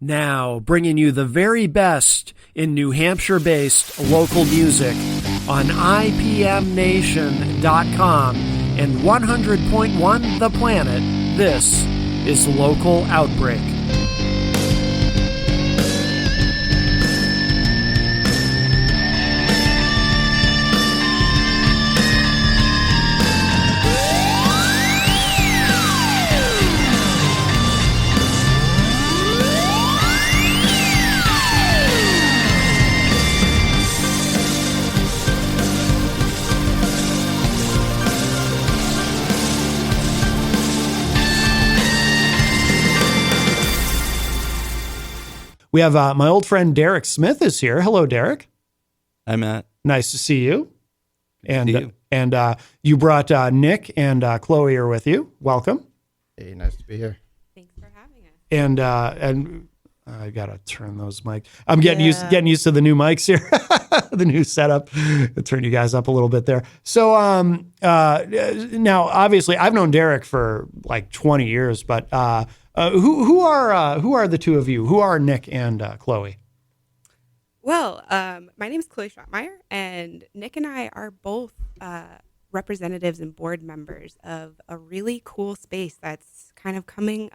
Now, bringing you the very best in New Hampshire-based local music on IPMNation.com and 100.1 The Planet, this is Local Outbreak. We have my old friend Derek Smith is here. Hello, Derek. Hi, Matt. Nice to see you. You. You brought Nick and Chloe are with you. Welcome. Hey, nice to be here. Thanks for having us. And I gotta turn those mics. I'm getting used to the new mics here, the new setup. I'll turn you guys up a little bit there. So now, obviously, I've known Derek for like 20 years, but who are the two of you? Who are Nick and Chloe? Well, my name is Chloe Schrottmeyer, and Nick and I are both representatives and board members of a really cool space that's kind of coming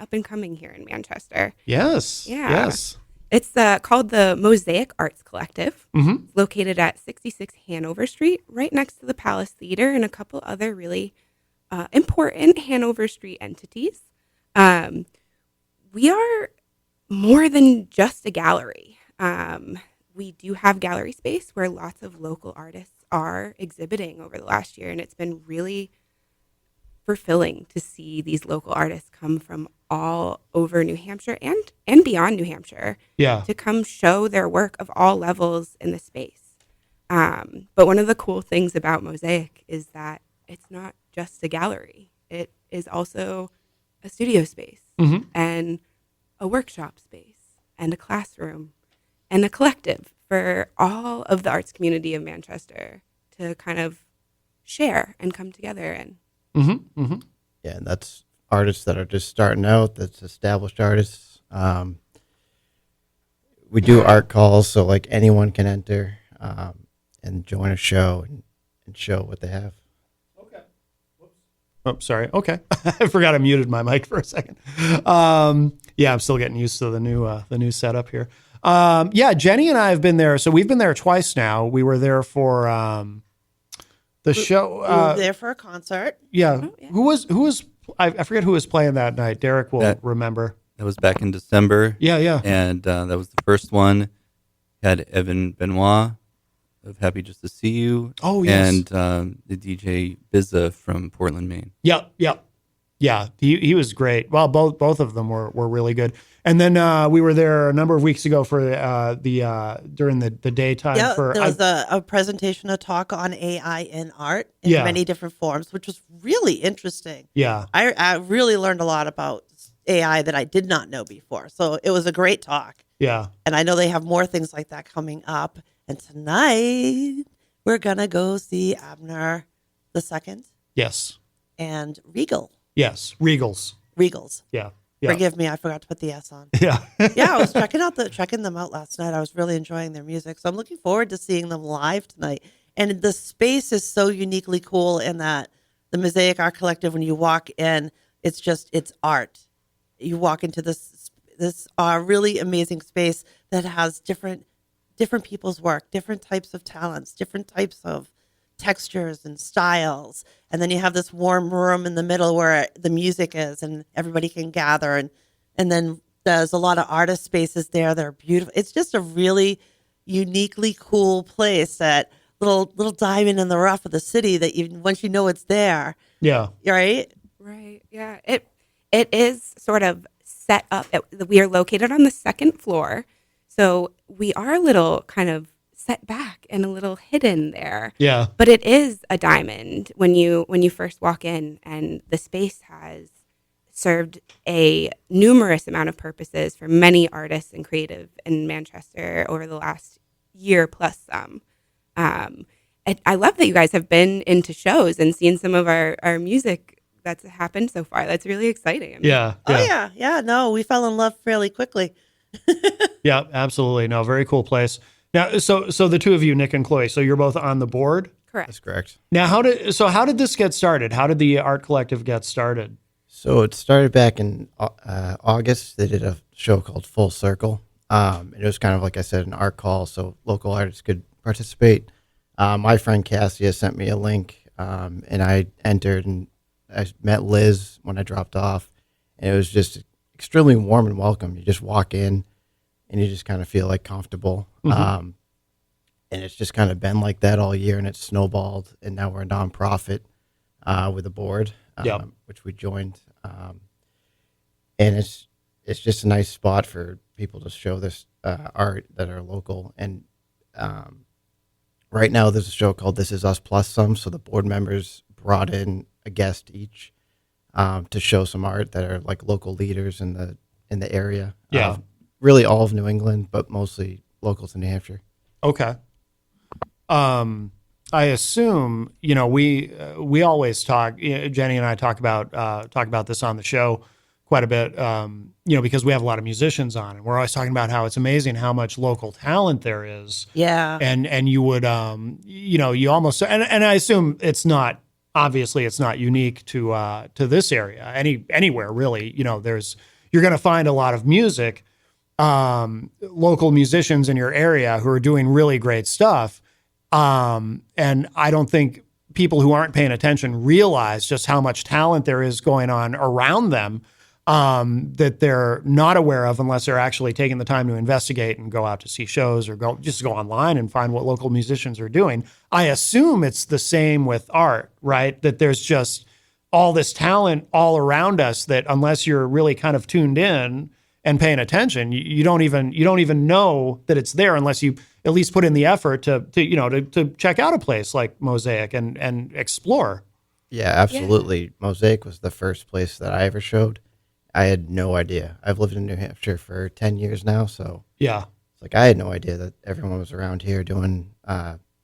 here in Manchester. Yes. Yeah. Yes. It's called the Mosaic Arts Collective. Mm-hmm. It's located at 66 Hanover Street, right next to the Palace Theater and a couple other really important Hanover Street entities. We are more than just a gallery. We do have gallery space where lots of local artists are exhibiting over the last year, and it's been really fulfilling to see these local artists come from all over New Hampshire and beyond New Hampshire to come show their work of all levels in the space. But one of the cool things about Mosaic is that it's not just a gallery. It is also a studio space and a workshop space and a classroom and a collective for all of the arts community of Manchester to kind of share and come together in. Yeah, and that's artists that are just starting out. That's established artists. We do art calls, so like anyone can enter and join a show and show what they have. Okay. Whoops. Oh, sorry. Okay, I forgot I muted my mic for a second. Yeah, I'm still getting used to the new setup here. Jenny and I have been there. So we've been there twice now. We were there for the show. We were there for a concert. Yeah. Oh, yeah. Who was? I forget who was playing that night. Derek will remember. That was back in December. Yeah. And that was the first one. Had Evan Benoit of Happy Just to See You. Oh, yes. And the DJ Bizza from Portland, Maine. Yep. Yeah, he was great. Well, both of them were really good. And then we were there a number of weeks ago for during the daytime. Yeah, there was a presentation, a talk on AI in art in many different forms, which was really interesting. Yeah, I really learned a lot about AI that I did not know before. So it was a great talk. Yeah, and I know they have more things like that coming up. And tonight we're gonna go see Abner II. Yes. And Regal. Yes, Regals. Yeah. Yeah. Forgive me, I forgot to put the S on. Yeah. Yeah, I was checking them out last night. I was really enjoying their music. So I'm looking forward to seeing them live tonight. And the space is so uniquely cool in that the Mosaic Art Collective, when you walk in, it's art. You walk into this really amazing space that has different people's work, different types of talents, different types of textures and styles, and then you have this warm room in the middle where the music is and everybody can gather, and then there's a lot of artist spaces there that are beautiful. It's just a really uniquely cool place, that little diamond in the rough of the city that even once you know it's there. Yeah. Right. Yeah. It is sort of set up. We are located on the second floor, so we are a little kind of set back and a little hidden there. Yeah. But it is a diamond when you first walk in, and the space has served a numerous amount of purposes for many artists and creative in Manchester over the last year plus some. I love that you guys have been into shows and seen some of our music that's happened so far. That's really exciting. Yeah. Oh yeah. No, we fell in love fairly quickly. Yeah, absolutely. No, very cool place. Now, so the two of you, Nick and Chloe, so you're both on the board. That's Correct. correct. Now, how did this get started? How did the art collective get started? So it started back in August. They did a show called Full Circle. It was kind of, like I said, an art call, so local artists could participate. My friend Cassia sent me a link, and I entered, and I met Liz when I dropped off, and it was just extremely warm and welcome. You just walk in, and you just kind of feel like comfortable. And it's just kind of been like that all year, and it's snowballed, and now we're a nonprofit with a board, Yep. which we joined, and it's just a nice spot for people to show this art that are local. And right now, there's a show called This Is Us Plus Some, so the board members brought in a guest each to show some art that are like local leaders in the area. Yeah. Really all of New England, but mostly local to New Hampshire. Okay. I assume, we always talk, Jenny and I talk about this on the show quite a bit, because we have a lot of musicians on, and we're always talking about how it's amazing how much local talent there is. Yeah. And you would, you almost, and I assume obviously it's not unique to this area, anywhere really, you're going to find a lot of music, local musicians in your area who are doing really great stuff. And I don't think people who aren't paying attention realize just how much talent there is going on around them, that they're not aware of unless they're actually taking the time to investigate and go out to see shows or go online and find what local musicians are doing. I assume it's the same with art, right? That there's just all this talent all around us that unless you're really kind of tuned in and paying attention, you don't even know that it's there unless you at least put in the effort to check out a place like Mosaic and explore. Yeah, absolutely. Mosaic was the first place that I ever showed. I had no idea. I've lived in New Hampshire for 10 years now, so Yeah. it's like I had no idea that everyone was around here doing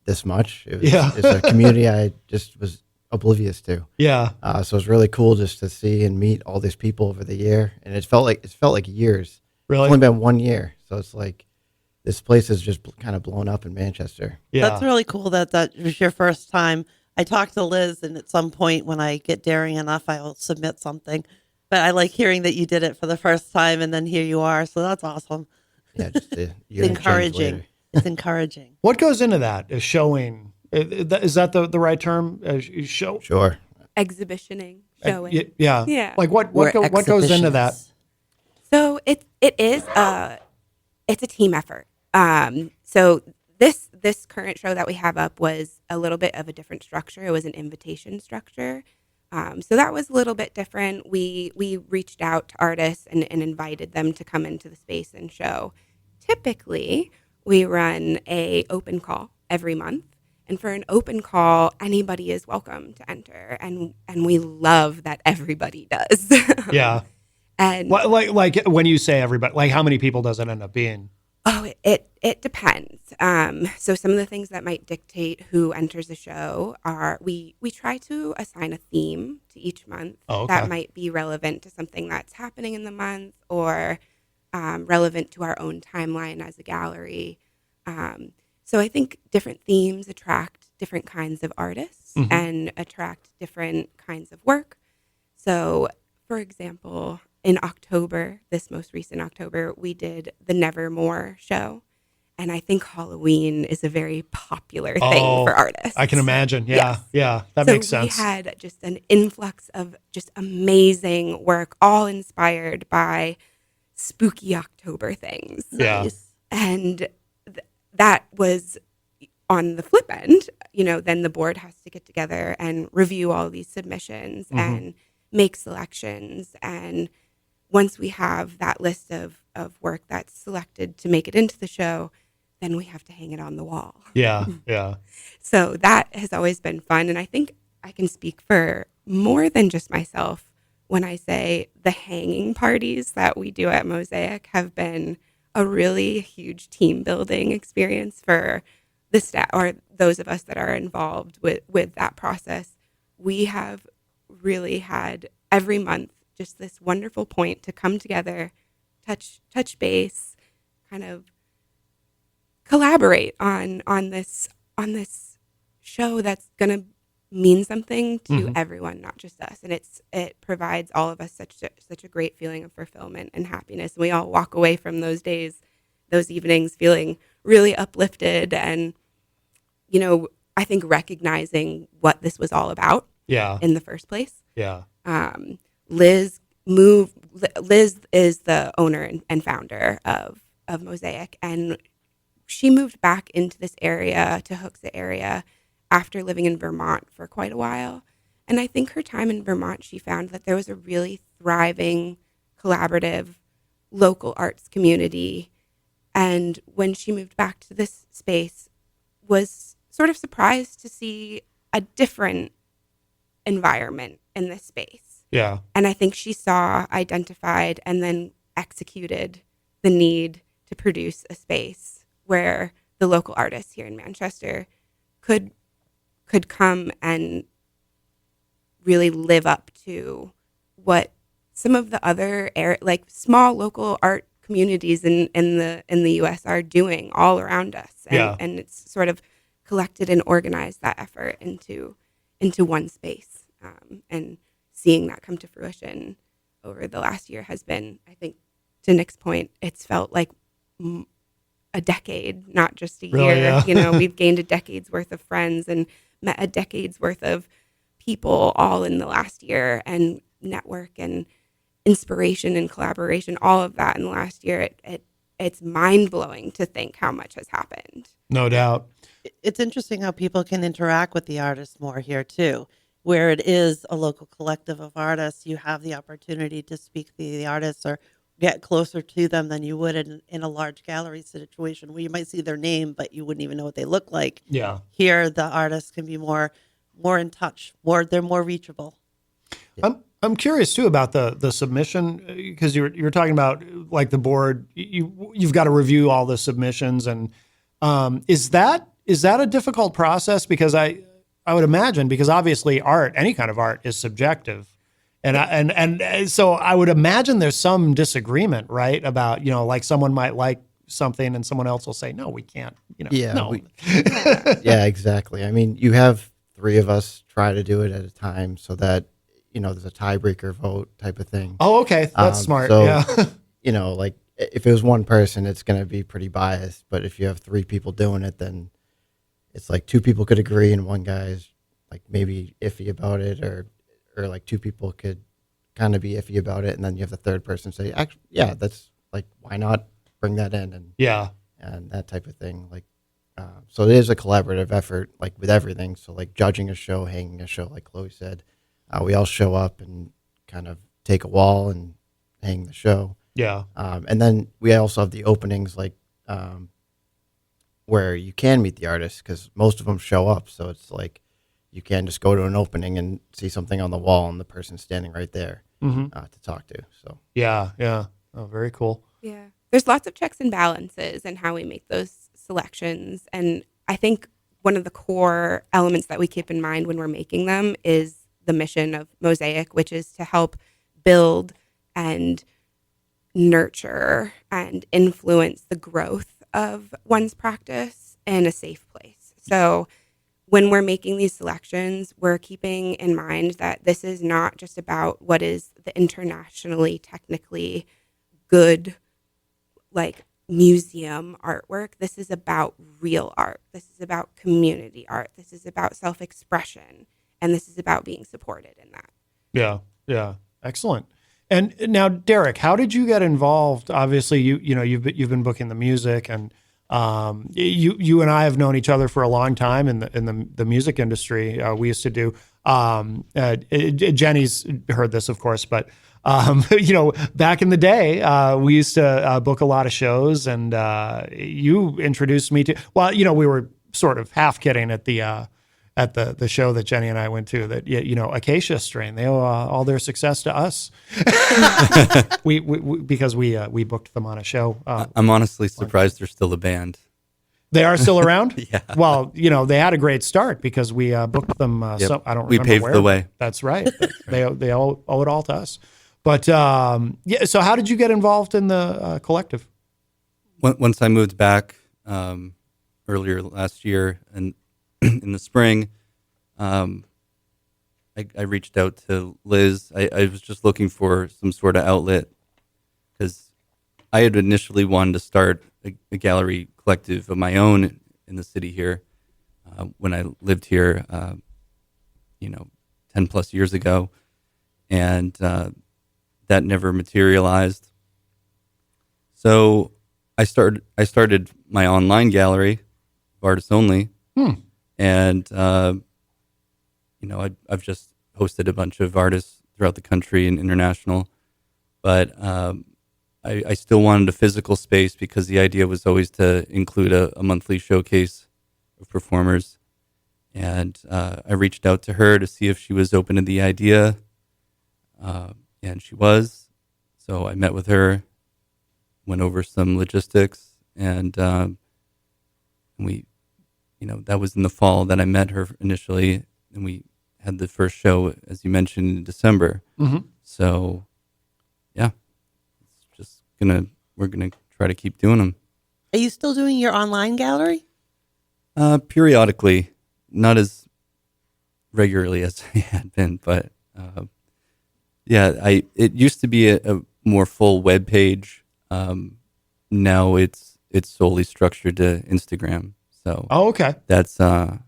this much. Yeah. It's a community I just was oblivious to. Yeah. So it was really cool just to see and meet all these people over the year, and it felt like years. Really? It's only been 1 year, so it's like this place is just kind of blown up in Manchester. Yeah. That's really cool that was your first time. I talked to Liz, and at some point when I get daring enough, I will submit something. But I like hearing that you did it for the first time, and then here you are. So that's awesome. Yeah, just It's encouraging. It's encouraging. What goes into that? Is showing? Is that the right term? Show? Sure. Exhibitioning, showing. Yeah. Yeah. Like what We're goes into that? exhibitionists. So it is it's a team effort. So this current show that we have up was a little bit of a different structure. It was an invitation structure. So that was a little bit different. We reached out to artists and invited them to come into the space and show. Typically, we run a open call every month. And for an open call, anybody is welcome to enter. And we love that everybody does. Yeah. And Like when you say everybody, like how many people does it end up being? oh, it depends. So some of the things that might dictate who enters the show are we try to assign a theme to each month Oh, okay. that might be relevant to something that's happening in the month or relevant to our own timeline as a gallery. So I think different themes attract different kinds of artists Mhm. and attract different kinds of work. So, for example, in October, this most recent October, we did the Nevermore show. And I think Halloween is a very popular thing Oh, for artists. I can imagine. Yeah. Yes. Yeah. That So makes sense. we had just an influx of just amazing work, all inspired by spooky October things. Yeah. Nice. And that was on the flip end, then the board has to get together and review all these submissions Mhm. and make selections. And once we have that list of work that's selected to make it into the show, then we have to hang it on the wall. Yeah. Yeah. So that has always been fun. And I think I can speak for more than just myself when I say the hanging parties that we do at Mosaic have been a really huge team building experience for the staff or those of us that are involved with that process. We have really had every month just this wonderful point to come together, touch base, kind of collaborate on this show that's going to mean something to everyone, not just us. And it provides all of us such a great feeling of fulfillment and happiness. And we all walk away from those days, those evenings, feeling really uplifted and, I think recognizing what this was all about in the first place. Yeah. Liz is the owner and founder of Mosaic, and she moved back into this area, to Hooksett area, after living in Vermont for quite a while. And I think her time in Vermont, she found that there was a really thriving, collaborative, local arts community. And when she moved back to this space, was sort of surprised to see a different environment in this space. Yeah. And I think she saw, identified, and then executed the need to produce a space where the local artists here in Manchester could come and really live up to what some of the other like small local art communities in the US are doing all around us. And it's sort of collected and organized that effort into one space. And seeing that come to fruition over the last year has been, I think, to Nick's point, it's felt like a decade, not just a year. Yeah. We've gained a decade's worth of friends and met a decade's worth of people all in the last year, and network and inspiration and collaboration, all of that in the last year. It's mind-blowing to think how much has happened. No doubt. It's interesting how people can interact with the artists more here too. Where it is a local collective of artists, you have the opportunity to speak to the artists or get closer to them than you would in a large gallery situation where you might see their name, but you wouldn't even know what they look like. Yeah. Here, the artists can be more in touch, they're more reachable. I'm curious too about the submission, because you're talking about like the board. You've got to review all the submissions, and is that a difficult process? Because I would imagine, because obviously any kind of art is subjective. And so I would imagine there's some disagreement, right? About, like someone might like something and someone else will say, no, we can't, Yeah, no. yeah, exactly. I mean, you have 3 of us try to do it at a time so that, there's a tiebreaker vote type of thing. Oh, okay. That's smart. So, Yeah. Like if it was one person, it's going to be pretty biased. But if you have 3 people doing it, then it's like 2 people could agree and one guy's like maybe iffy about it, or like 2 people could kind of be iffy about it, and then you have the third person say, actually, yeah, that's like, why not bring that in, and that type of thing. Like, so it is a collaborative effort, like with everything. So like judging a show, hanging a show, like Chloe said, we all show up and kind of take a wall and hang the show. Yeah. And then we also have the openings, like where you can meet the artists, because most of them show up. So it's like you can just go to an opening and see something on the wall and the person's standing right there to talk to. So Yeah. Oh, very cool. Yeah. There's lots of checks and balances in how we make those selections. And I think one of the core elements that we keep in mind when we're making them is the mission of Mosaic, which is to help build and nurture and influence the growth of one's practice in a safe place. So when we're making these selections, we're keeping in mind that this is not just about what is the internationally, technically good, like museum artwork. This is about real art. This is about community art. This is about self-expression. And this is about being supported in that. Yeah. Excellent. And now, Derek, how did you get involved? Obviously, you've been booking the music, and you and I have known each other for a long time in the music industry. We used to do. Jenny's heard this, of course, but back in the day, we used to book a lot of shows, and you introduced me to. Well, we were sort of half kidding at the show that Jenny and I went to, that Acacia Strain, they owe all their success to us. because we booked them on a show. I'm honestly surprised they're still a band. They are still around. Yeah. Well, they had a great start because we booked them. Yep. So I don't We remember paved where. the way. That's right. They owe it all to us. But So how did you get involved in the collective? Once I moved back earlier last year and in the spring, I reached out to Liz. I was just looking for some sort of outlet because I had initially wanted to start a gallery collective of my own in the city here when I lived here, 10 plus years ago. And that never materialized. So I started my online gallery, artists only, and I've just hosted a bunch of artists throughout the country and international, but I still wanted a physical space because the idea was always to include a monthly showcase of performers, and I reached out to her to see if she was open to the idea, and she was. So I met with her, went over some logistics, and we, that was in the fall that I met her initially, and we had the first show, as you mentioned, in December. Mm-hmm. So, yeah, it's just we're gonna try to keep doing them. Are you still doing your online gallery? Periodically, not as regularly as I had been, but it used to be a more full web page. Now it's solely structured to Instagram. So, Oh, okay. that's at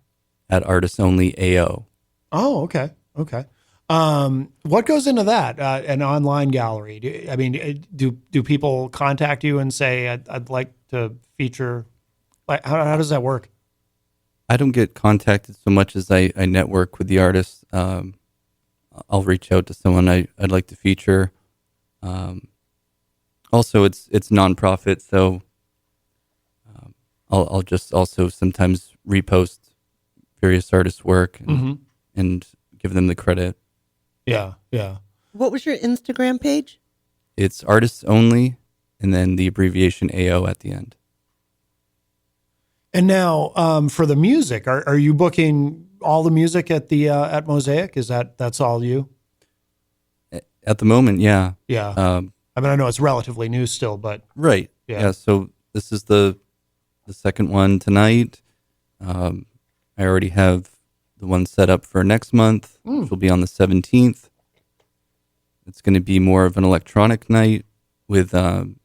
Artists Only AO. Oh, okay. Okay. What goes into that? An online gallery? Do people contact you and say, I'd like to feature? Like, how does that work? I don't get contacted so much as I network with the artists. I'll reach out to someone I'd like to feature. Also, it's nonprofit, so I'll just also sometimes repost various artists' work and give them the credit. Yeah. Yeah. What was your Instagram page? It's Artists Only, and then the abbreviation AO at the end. And now, for the music, are you booking all the music at the at Mosaic? That's all you? At the moment, yeah. Yeah. I know it's relatively new still, but Right. Yeah. So this is the second one tonight. I already have the one set up for next month, which will be on the 17th. It's going to be more of an electronic night with 2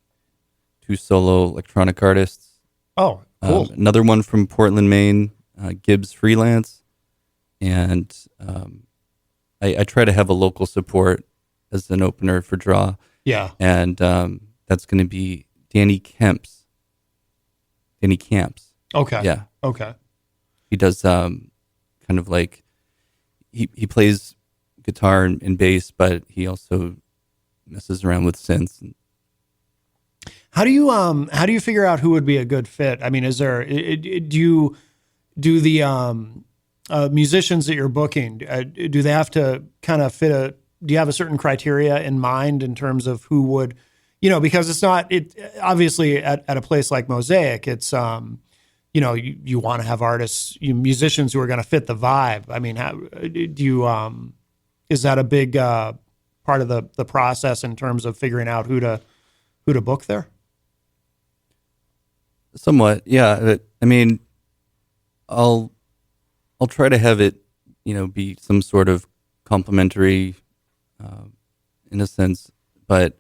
solo electronic artists. oh, cool. Another one from Portland, Maine, Gibbs Freelance. And I try to have a local support as an opener for Draw. Yeah. And that's going to be Danny Camps. Okay. Yeah. Okay. He does kind of like, he plays guitar and bass, but he also messes around with synths. How do you figure out who would be a good fit? I mean, is there do the musicians that you're booking, do they have to kind of fit do you have a certain criteria in mind in terms of who would, because it's not, obviously at a place like Mosaic, it's, you want to have artists, musicians who are going to fit the vibe. I mean, how do you, is that a big part of the process in terms of figuring out who to book there? Somewhat, yeah. I mean, I'll try to have it, be some sort of complimentary, in a sense, but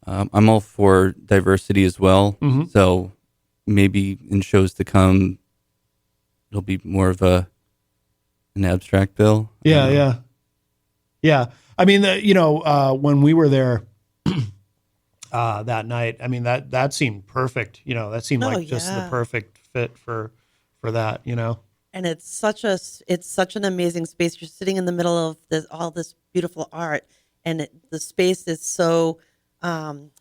I'm all for diversity as well. Mm-hmm. So maybe in shows to come, it'll be more of an abstract bill. Yeah. I mean, when we were there that night, I mean, that seemed perfect. That seemed like just the perfect fit for that. And it's such an amazing space. You're sitting in the middle of all this beautiful art, and the space is so. God,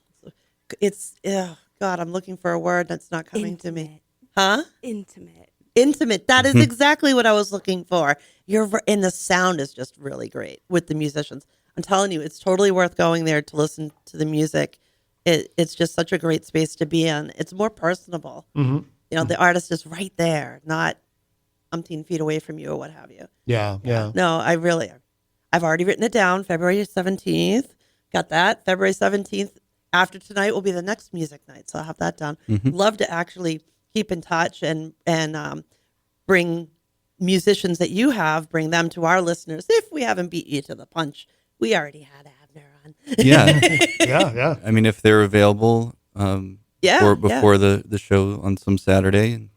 I'm looking for a word that's not coming to me. Huh? Intimate. That is exactly what I was looking for. And the sound is just really great with the musicians. I'm telling you, it's totally worth going there to listen to the music. It's just such a great space to be in. It's more personable. Mm-hmm. The artist is right there, not umpteen feet away from you or what have you. Yeah. No, I've already written it down. February 17th. Got that. February 17th after tonight will be the next music night, so I'll have that done. Love to actually keep in touch and bring musicians that you have, bring them to our listeners. If we haven't beat you to the punch, we already had Abner on. Yeah. Yeah. I mean, if they're available before the show on some Saturday.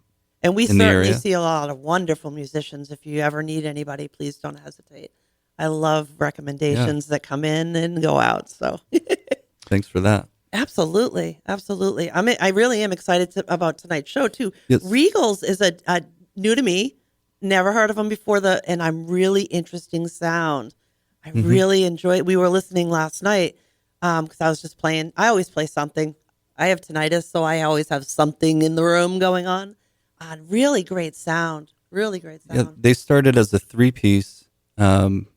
And we in the certainly area. see a lot of wonderful musicians. If you ever need anybody, please don't hesitate. I love recommendations that come in and go out. So Thanks for that. absolutely. I really am excited about tonight's show too. Yes. Regals is a new to me. Never heard of them before. And I'm really interesting sound. I really enjoy it. We were listening last night because I was just playing. I always play something. I have tinnitus, so I always have something in the room going on. Really great sound. Really great sound. Yeah, they started as a 3-piece, and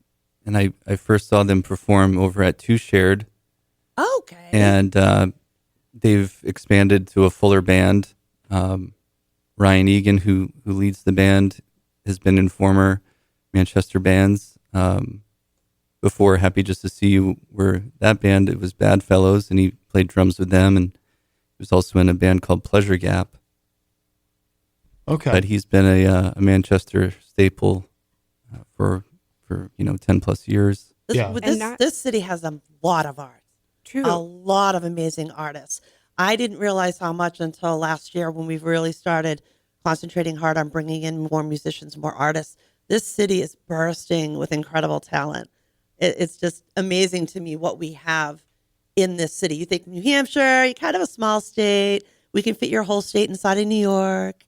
I first saw them perform over at Two Shared, Okay. and they've expanded to a fuller band. Ryan Egan, who leads the band, has been in former Manchester bands. Before Happy Just to See You were that band, it was Bad Fellows, and he played drums with them, and he was also in a band called Pleasure Gap. Okay. But he's been a Manchester staple for 10 plus years. This city has a lot of art. True. A lot of amazing artists. I didn't realize how much until last year when we really started concentrating hard on bringing in more musicians, more artists. This city is bursting with incredible talent. It's just amazing to me what we have in this city. You think New Hampshire, you're kind of a small state. We can fit your whole state inside of New York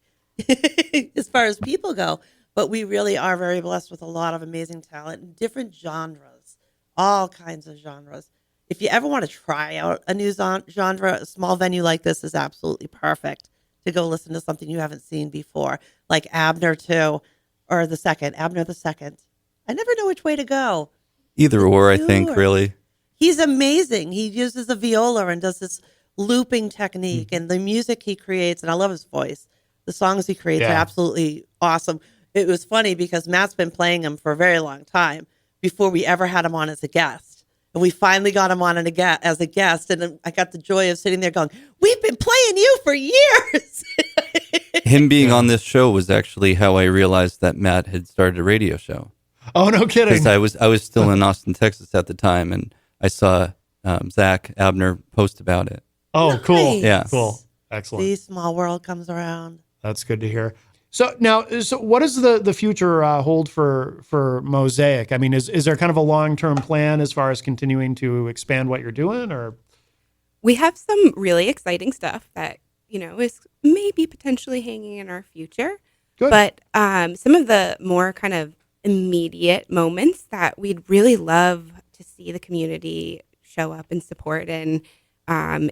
as far as people go. But we really are very blessed with a lot of amazing talent in different genres, all kinds of genres. If you ever want to try out a new genre, a small venue like this is absolutely perfect to go listen to something you haven't seen before, like Abner 2 or Abner the Second. I never know which way to go. Either or, I think, Sure. really. He's amazing. He uses a viola and does this looping technique, and the music he creates, and I love his voice. The songs he creates are absolutely awesome. It was funny because Matt's been playing him for a very long time before we ever had him on as a guest. And we finally got him on as a guest, and I got the joy of sitting there going, "We've been playing you for years." Him being on this show was actually how I realized that Matt had started a radio show. Oh, no kidding. Because I was still in Austin, Texas at the time, and I saw Zach Abner post about it. Oh, cool. Nice. Yeah. Cool. Excellent. The small world comes around. That's good to hear. So what does the future hold for Mosaic? I mean, is there kind of a long-term plan as far as continuing to expand what you're doing, or? We have some really exciting stuff that, is maybe potentially hanging in our future. Good. But some of the more kind of immediate moments that we'd really love to see the community show up and support in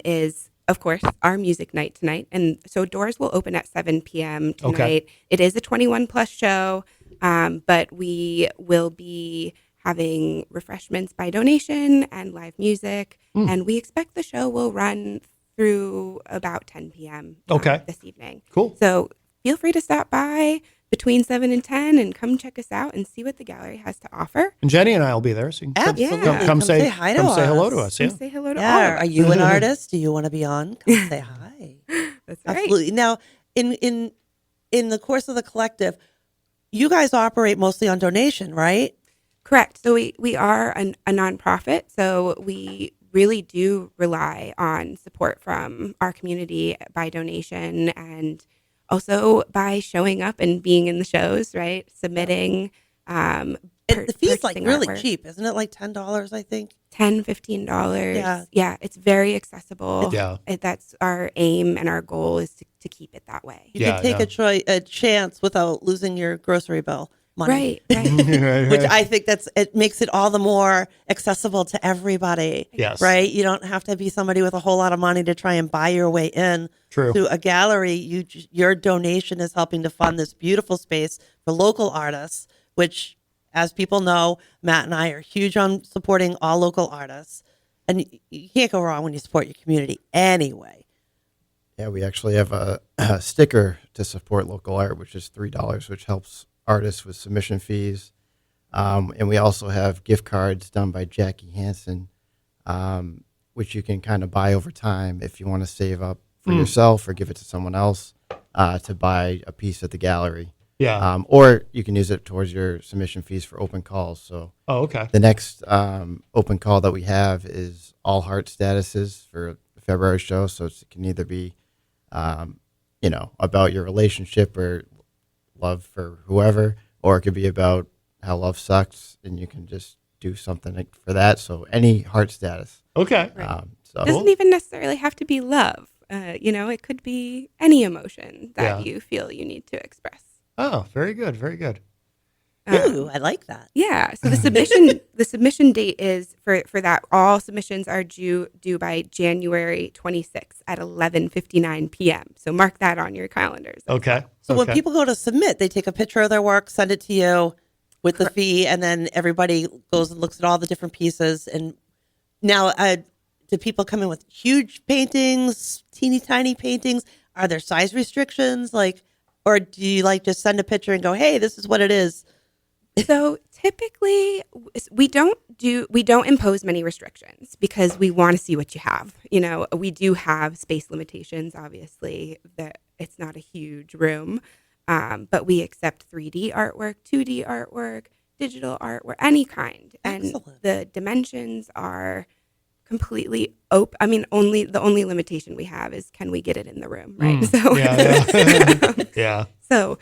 is, of course, our music night tonight. And so doors will open at 7 p.m. tonight. Okay. It is a 21 plus show, but we will be having refreshments by donation and live music. And we expect the show will run through about 10 p.m. This evening. Cool. So feel free to stop by between 7 and 10 and come check us out and see what the gallery has to offer. And Jenny and I will be there. So you can Absolutely. Yeah. come say hi come to say hello us. to us. Come Yeah. say hello to all of Yeah. us. Are you an artist? Do you want to be on? Come say hi. That's right. Absolutely. Now, in the course of the collective, you guys operate mostly on donation, right? Correct. So we are a nonprofit, so we really do rely on support from our community by donation and also by showing up and being in the shows, right? Submitting. And the fee's like purchasing really artwork. cheap, isn't it? Like $10, I think. $10, $15. Yeah. Yeah, it's very accessible. Yeah. That's our aim and our goal is to keep it that way. You Yeah, can take a chance without losing your grocery bill money. Right. Which I think it makes it all the more accessible to everybody. Yes. Right? You don't have to be somebody with a whole lot of money to try and buy your way in True. to a gallery. Your donation is helping to fund this beautiful space for local artists, which, as people know, Matt and I are huge on supporting all local artists. And you can't go wrong when you support your community anyway. Yeah, we actually have a sticker to support local art, which is $3, which helps artists with submission fees. And we also have gift cards done by Jackie Hansen. which you can kind of buy over time if you want to save up for yourself or give it to someone else to buy a piece at the gallery. Yeah. Or you can use it towards your submission fees for open calls. So Oh, okay. the next open call that we have is all heart statuses for the February show. So it can either be, about your relationship or love for whoever, or it could be about how love sucks, and you can just do something for that. So any heart status. Okay. Right. So Doesn't even necessarily have to be love. It could be any emotion that Yeah. you feel you need to express. Oh, very good. Very good. Ooh, I like that. Yeah. So the submission date is for that. All submissions are due by January 26th at 11:59 p.m. So mark that on your calendars. Okay. So when Okay. people go to submit, they take a picture of their work, send it to you with the fee, and then everybody goes and looks at all the different pieces. And now, do people come in with huge paintings, teeny tiny paintings? Are there size restrictions? Or do you just send a picture and go, hey, this is what it is? So typically we don't impose many restrictions because we want to see what you have. We do have space limitations, obviously, that it's not a huge room, but we accept 3D artwork, 2D artwork, digital artwork, any kind. And Excellent. the dimensions are completely open. I mean, the only limitation we have is can we get it in the room, right? So Yeah. Yeah. so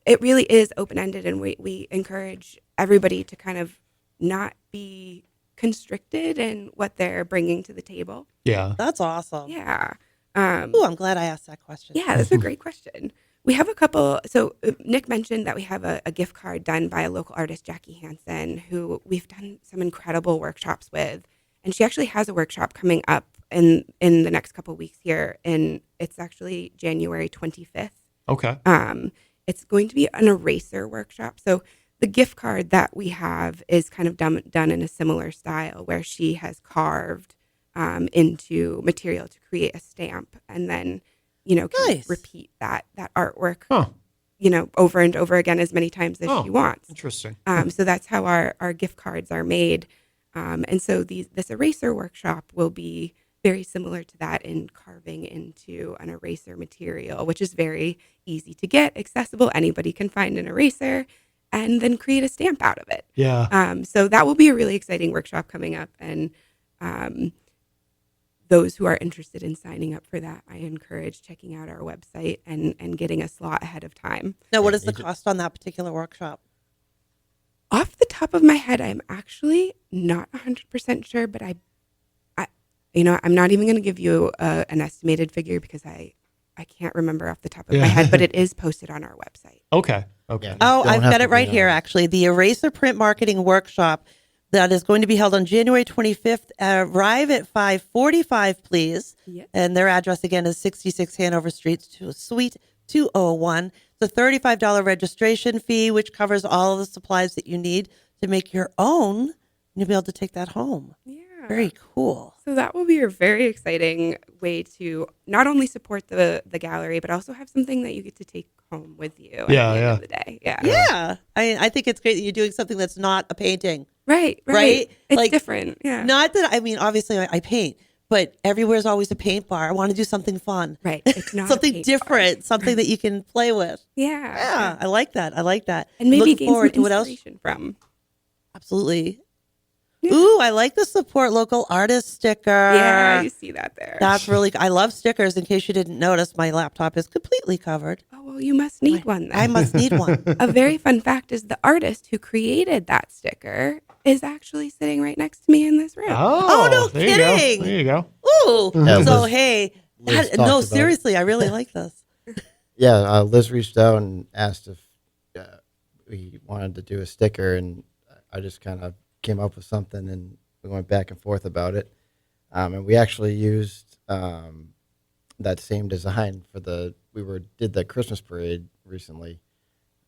it really is open-ended, and we encourage everybody to kind of not be constricted in what they're bringing to the table. Yeah. That's awesome. Yeah. Ooh, I'm glad I asked that question. Yeah, that's a great question. We have a couple. So Nick mentioned that we have a gift card done by a local artist, Jackie Hansen, who we've done some incredible workshops with. And she actually has a workshop coming up in the next couple weeks here. And it's actually January 25th. Okay. It's going to be an eraser workshop. So the gift card that we have is kind of done in a similar style where she has carved into material to create a stamp and then, can Nice. repeat that artwork, Huh. over and over again as many times as she wants. Interesting. So that's how our gift cards are made. And so this eraser workshop will be very similar to that in carving into an eraser material, which is very easy to get, accessible. Anybody can find an eraser and then create a stamp out of it. Yeah. So that will be a really exciting workshop coming up. And those who are interested in signing up for that, I encourage checking out our website and getting a slot ahead of time. Now, what is the cost on that particular workshop? Off the top of my head, I'm actually not 100% sure, but I'm not even going to give you an estimated figure because I can't remember off the top of my head, but it is posted on our website. Okay. Okay. Yeah. Oh, Don't I've have got to it right be here, on- actually. The Eraser Print Marketing Workshop that is going to be held on January 25th. Arrive at 5:45, please. Yes. And their address, again, is 66 Hanover Street, Suite 201. It's a $35 registration fee, which covers all of the supplies that you need to make your own. And you'll be able to take that home. Yeah. Very cool. So that will be a very exciting way to not only support the gallery, but also have something that you get to take home with you at the end of the day. Yeah. Yeah. I think it's great that you're doing something that's not a painting. Right. Right? It's different. Yeah. Not that, obviously I paint, but everywhere's always a paint bar. I want to do something fun. Right. It's not a something paint different, something that you can play with. Yeah. Yeah, I like that. And maybe Looking gain some forward to what else. inspiration from. Absolutely. Yeah. Ooh, I like the support local artist sticker. Yeah, you see that there. That's really. I love stickers. In case you didn't notice, my laptop is completely covered. Oh, well, you must need one then. I must need one. A very fun fact is the artist who created that sticker is actually sitting right next to me in this room. Oh, no there you go. kidding. There you go. Ooh. Yeah, So Liz- hey, Liz talked no, about it. seriously, I really like this. Yeah, Liz reached out and asked if we wanted to do a sticker, and I just kind of came up with something, and we went back and forth about it. And we actually used that same design for did the Christmas parade recently,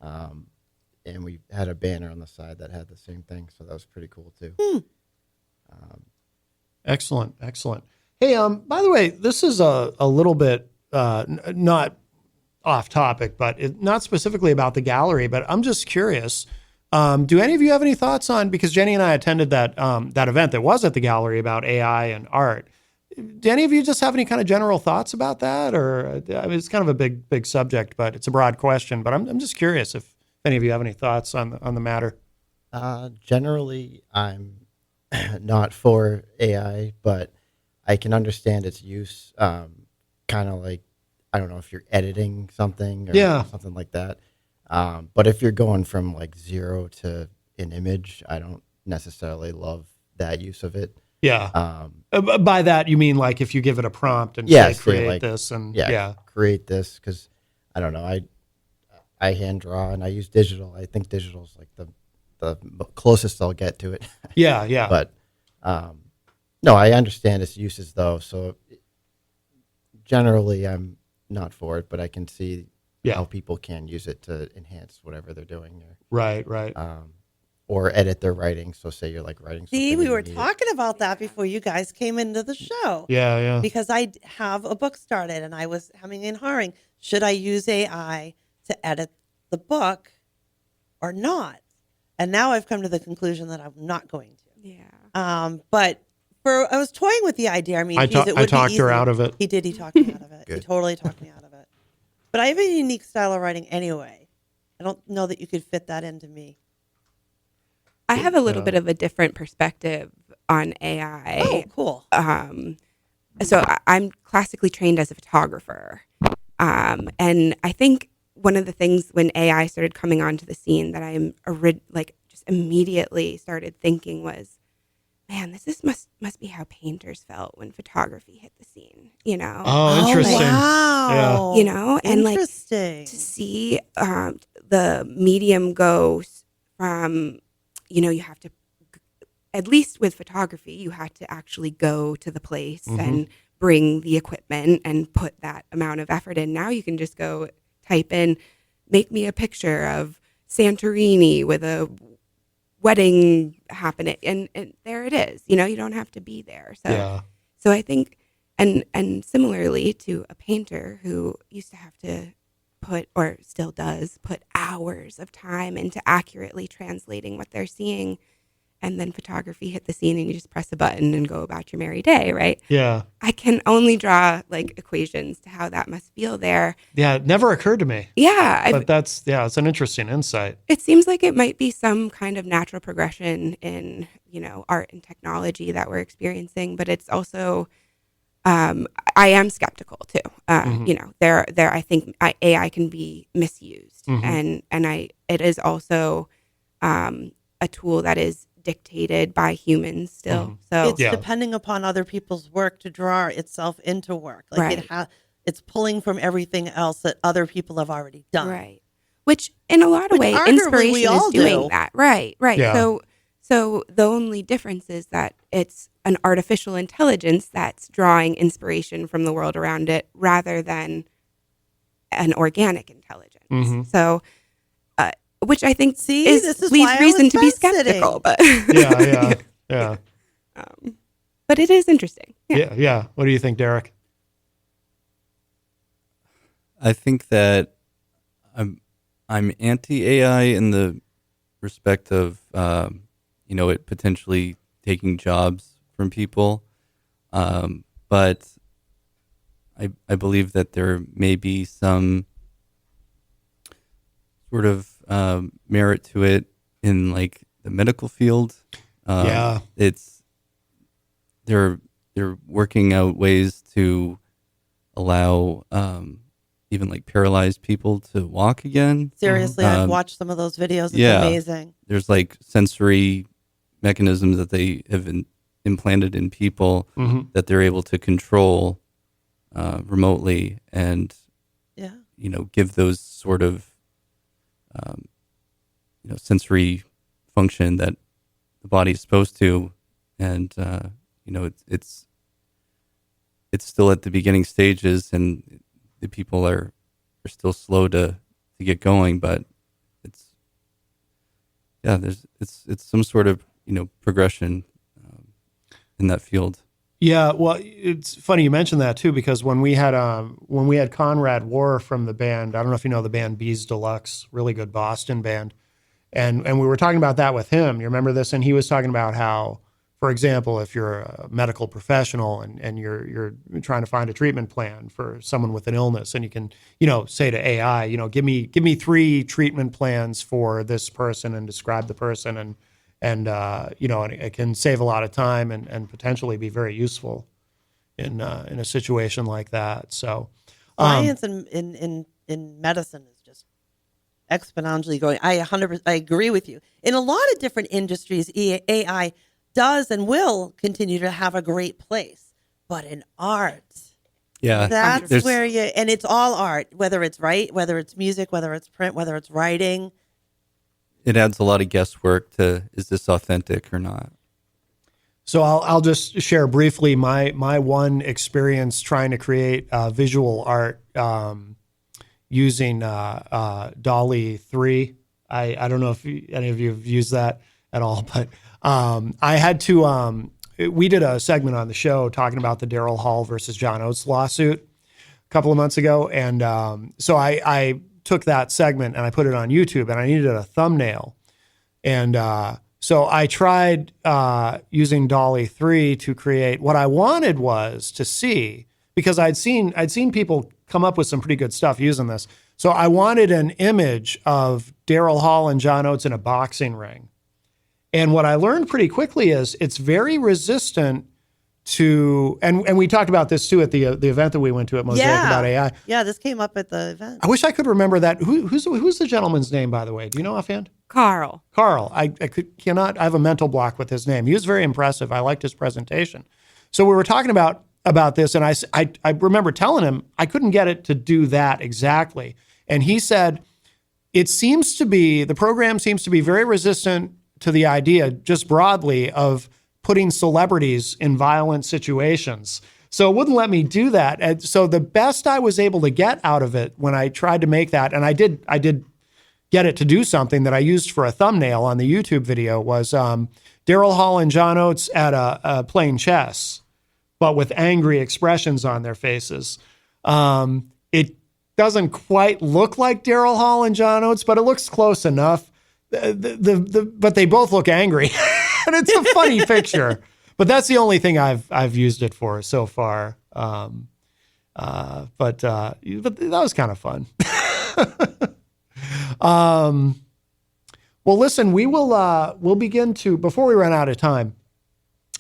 and we had a banner on the side that had the same thing, so that was pretty cool too. Excellent. Excellent. Hey, by the way, this is a little bit not off topic, but not specifically about the gallery, but I'm just curious. Do any of you have any thoughts on, because Jenny and I attended that event that was at the gallery about AI and art. do any of you just have any kind of general thoughts about that? Or I mean, it's kind of a big subject, but it's a broad question. But I'm just curious if any of you have any thoughts on the matter. Generally, I'm not for AI, but I can understand its use. Kind of like, I don't know if you're editing something or something like that. But if you're going from like 0 to an image, I don't necessarily love that use of it. Yeah. By that, you mean like if you give it a prompt and say create like, this and create this, because I don't know, I hand draw and I use digital. I think digital is like the closest I'll get to it. Yeah. But no, I understand its uses though. So generally, I'm not for it, but I can see how people can use it to enhance whatever they're doing. Right. Or edit their writing. So say you're like writing something. See, we were talking about that before you guys came into the show. Yeah. Because I have a book started and I was hemming and hawing. Should I use AI to edit the book or not? And now I've come to the conclusion that I'm not going to. Yeah. But I was toying with the idea. I mean, I geez, it would talked be her easy. out of it. He did. He talked me out of it. He Good. totally talked me out of it. But I have a unique style of writing anyway. I don't know that you could fit that into me. I have a little bit of a different perspective on AI. Oh, cool. So I'm classically trained as a photographer. And I think one of the things when AI started coming onto the scene that I'm just immediately started thinking was, man, must be how painters felt when photography hit the scene, you know? Oh, interesting. Wow. You know, and like interesting. to see the medium go from, you know, you have to, at least with photography, you had to actually go to the place and bring the equipment and put that amount of effort in. Now you can just go type in, make me a picture of Santorini with a wedding happening, and there it is. You know, you don't have to be there. So I think, and similarly to a painter who used to have to put, or still does, put hours of time into accurately translating what they're seeing, and then photography hit the scene and you just press a button and go about your merry day, right? Yeah. I can only draw like equations to how that must feel there. Yeah, it never occurred to me. Yeah. But it's an interesting insight. It seems like it might be some kind of natural progression in, you know, art and technology that we're experiencing, but it's also, I am skeptical too. You know, I think AI can be misused, and it is also a tool that is dictated by humans still. So it's depending upon other people's work to draw itself into work. Like it's pulling from everything else that other people have already done. Right. Which in a lot of ways, inspiration is doing that. Right. Yeah. So the only difference is that it's an artificial intelligence that's drawing inspiration from the world around it rather than an organic intelligence. So, which I think this is leaves why I reason was to be fence sitting. skeptical. But Yeah. but it is interesting. Yeah. What do you think, Derek? I think that I'm anti AI in the respect of it potentially taking jobs from people, but I believe that there may be some sort of merit to it in like the medical field. It's they're working out ways to allow even like paralyzed people to walk again. Seriously, I've watched some of those videos. It's amazing. There's like sensory mechanisms that they have implanted in people that they're able to control remotely and give those sort of sensory function that the body is supposed to, and it's still at the beginning stages, and the people are still slow to get going, but it's some sort of progression in that field. Yeah, well, it's funny you mentioned that too, because when we had Conrad War from the band, I don't know if you know the band Bees Deluxe, really good Boston band, and we were talking about that with him. You remember this? And he was talking about how For example, if you're a medical professional and you're trying to find a treatment plan for someone with an illness, and you can, say to AI, give me 3 treatment plans for this person and describe the person, and it can save a lot of time and potentially be very useful in a situation like that. So, Science in medicine is just exponentially growing. I agree with you. In a lot of different industries, AI does and will continue to have a great place. But in art, that's where and it's all art, whether it's whether it's music, whether it's print, whether it's writing. It adds a lot of guesswork to, is this authentic or not? So I'll just share briefly my one experience trying to create visual art using DALL-E 3. I don't know if any of you have used that at all, but I had to. We did a segment on the show talking about the Daryl Hall versus John Oates lawsuit a couple of months ago, and so I took that segment and I put it on YouTube, and I needed a thumbnail, and so I tried using DALL-E 3 to create what I wanted was to see, because I'd seen people come up with some pretty good stuff using this. So I wanted an image of Daryl Hall and John Oates in a boxing ring. And what I learned pretty quickly is it's very resistant to, and we talked about this too at the event that we went to at Mosaic about AI. Yeah, this came up at the event. I wish I could remember that. Who's the gentleman's name, by the way? Do you know offhand? Carl. I cannot. I have a mental block with his name. He was very impressive. I liked his presentation. So we were talking about this, and I remember telling him I couldn't get it to do that exactly. And he said, the program seems to be very resistant to the idea, just broadly, of putting celebrities in violent situations. So it wouldn't let me do that. And so the best I was able to get out of it when I tried to make that, and I did get it to do something that I used for a thumbnail on the YouTube video, was Daryl Hall and John Oates at playing chess, but with angry expressions on their faces. It doesn't quite look like Daryl Hall and John Oates, but it looks close enough. But they both look angry, and it's a funny picture. But that's the only thing I've used it for so far. But that was kind of fun. Well, listen, we'll begin to, before we run out of time,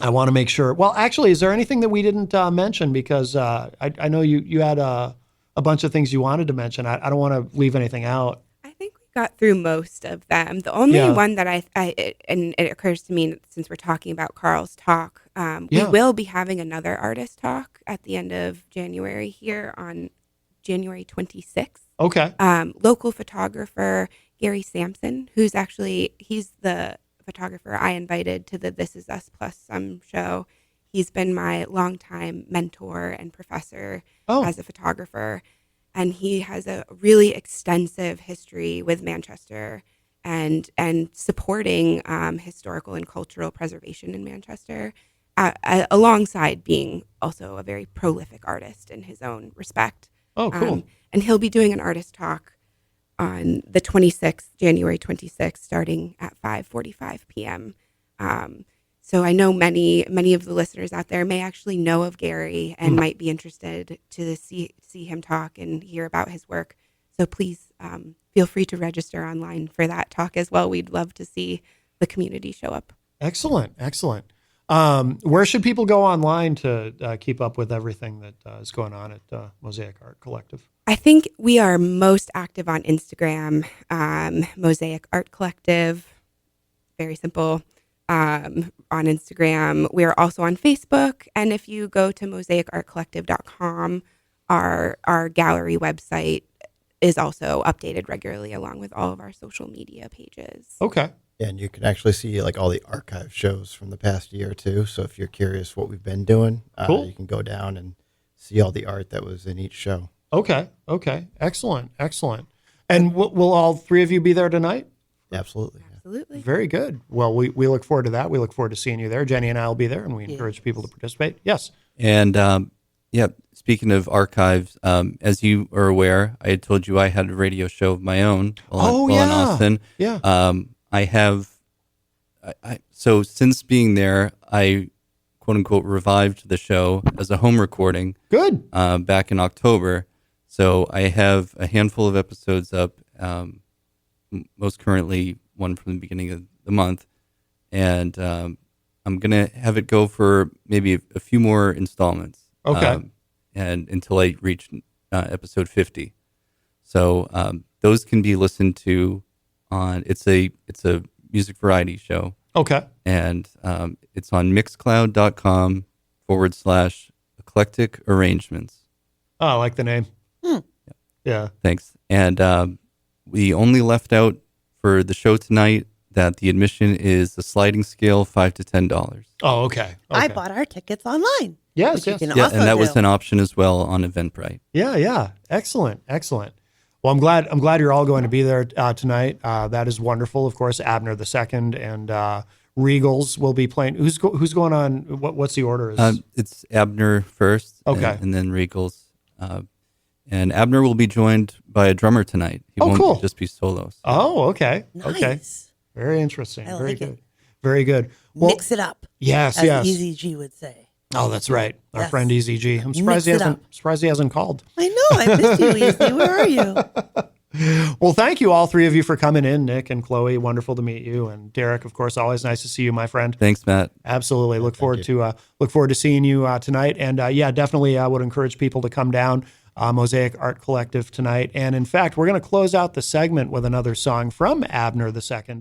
I want to make sure. Well, actually, is there anything that we didn't mention? Because I know you had a bunch of things you wanted to mention. I don't want to leave anything out. I think we got through most of them. The only one that and it occurs to me, since we're talking about Carl's talk, we will be having another artist talk at the end of January here on January 26th. Okay. Local photographer Gary Sampson, he's the photographer I invited to the This Is Us Plus Some show. He's been my longtime mentor and professor as a photographer, and he has a really extensive history with Manchester and supporting historical and cultural preservation in Manchester, alongside being also a very prolific artist in his own respect. Oh, cool. And he'll be doing an artist talk on the 26th, January 26th, starting at 5:45 p.m. So I know many of the listeners out there may actually know of Gary and might be interested to see him talk and hear about his work. So please feel free to register online for that talk as well. We'd love to see the community show up. Excellent. Where should people go online to keep up with everything that is going on at Mosaic Art Collective? I think we are most active on Instagram, Mosaic Art Collective. Very simple. On Instagram. We are also on Facebook. And if you go to mosaicartcollective.com, our gallery website is also updated regularly along with all of our social media pages. Okay. Yeah, and you can actually see like all the archive shows from the past year too. So if you're curious what we've been doing, cool. You can go down and see all the art that was in each show. Okay. Excellent. And will all three of you be there tonight? Absolutely. Absolutely. Very good. Well, we look forward to that. We look forward to seeing you there. Jenny and I will be there, and we encourage people to participate. Yes. And speaking of archives, as you are aware, I had told you I had a radio show of my own while in Austin. Yeah. So since being there, I quote unquote revived the show as a home recording Good. back in October. So I have a handful of episodes up, most currently one from the beginning of the month. And I'm going to have it go for maybe a few more installments. Okay. And until I reach episode 50. So those can be listened to on, it's a music variety show. Okay. And it's on mixcloud.com/eclectic arrangements. Oh, I like the name. Yeah. Thanks. And we only left out for the show tonight that the admission is a sliding scale, $5 to $10. Oh, okay. I Okay. bought our tickets online. Yes, which you yes. can Yeah, also and that was do. an option as well on Eventbrite. Yeah. Excellent. Well, I'm glad you're all going to be there tonight. That is wonderful. Of course, Abner the Second and Regals will be playing. Who's going on? What's the order? It's Abner first, Okay. and then Regals. And Abner will be joined by a drummer tonight. He Oh, won't cool. just be solos. Oh, okay. Nice. Okay. Very interesting. I Very like good. it. Very good. Well, Mix it up, yes, as yes. Easy G would say. Oh, that's right. Our Yes. friend Easy G. I'm Mix it up. surprised he hasn't called. I know. I missed you, Easy. Where are you? Well, thank you, all three of you, for coming in. Nick and Chloe, wonderful to meet you. And Derek, of course, always nice to see you, my friend. Thanks, Matt. Absolutely. Look forward to seeing you tonight. And yeah, definitely would encourage people to come down. Mosaic Art Collective tonight. And in fact, we're going to close out the segment with another song from Abner II.